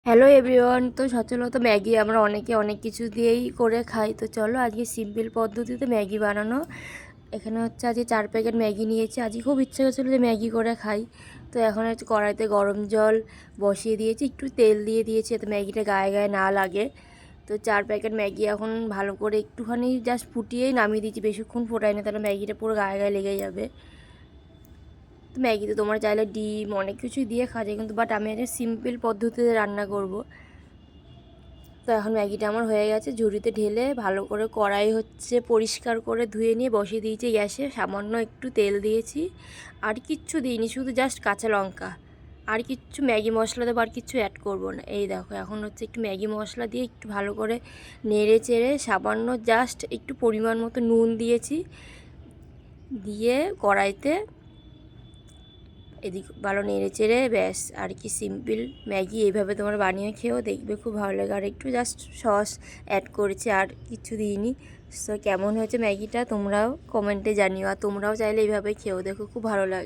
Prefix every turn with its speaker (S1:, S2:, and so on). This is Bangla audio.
S1: Hello everyone. তো সচরাচর ম্যাগি আমরা অনেকে অনেক কিছু দিয়েই করে খাই। তো চলো আজকে সিম্পল পদ্ধতিতে ম্যাগি বানানো। এখানে হচ্ছে আজকে 4 প্যাকেট ম্যাগি নিয়েছি। আজকে খুব ইচ্ছে করছিলো যে ম্যাগি করে খাই। তো এখন হচ্ছে কড়াইতে গরম জল বসিয়ে দিয়েছি, একটু তেল দিয়ে দিয়েছি যাতে ম্যাগিটা গায়ে গায়ে না লাগে। তো 4 প্যাকেট ম্যাগি এখন ভালো করে একটুখানি জাস্ট ফুটিয়েই নামিয়ে দিয়েছি, বেশিক্ষণ ফোটাই না, তাহলে ম্যাগিটা পুরো গায়ে গায়ে লেগে যাবে। তো ম্যাগিতে তোমরা চাইলে ডিম অনেক কিছুই দিয়ে খাওয়া যায়, কিন্তু বাট আমি একটা সিম্পল পদ্ধতিতে রান্না করব। তো এখন ম্যাগিটা আমার হয়ে গেছে, ঝুড়িতে ঢেলে ভালো করে কড়াই হচ্ছে পরিষ্কার করে ধুয়ে নিয়ে বসিয়ে দিয়েছি গ্যাসে। সামান্য একটু তেল দিয়েছি, আর কিচ্ছু দিইনি, শুধু জাস্ট কাঁচা লঙ্কা, আর কিচ্ছু ম্যাগি মশলা দেবো, আর কিচ্ছু অ্যাড করবো না। এই দেখো এখন হচ্ছে একটু ম্যাগি মশলা দিয়ে একটু ভালো করে নেড়ে চেড়ে সামান্য জাস্ট একটু পরিমাণ মতো নুন দিয়েছি, দিয়ে কড়াইতে এদিক ভালো নেড়ে চেড়ে ব্যাস আর কি, সিম্পল ম্যাগি। এইভাবে তোমরা বানিয়ে খেয়েও দেখবে, খুব ভালো লাগে। আর একটু জাস্ট সস অ্যাড করেছি, আর কিছু দিইনি। সো কেমন হয়েছে ম্যাগিটা তোমরাও কমেন্টে জানিও, আর তোমরাও চাইলে এইভাবে খেয়েও দেখো, খুব ভালো লাগে।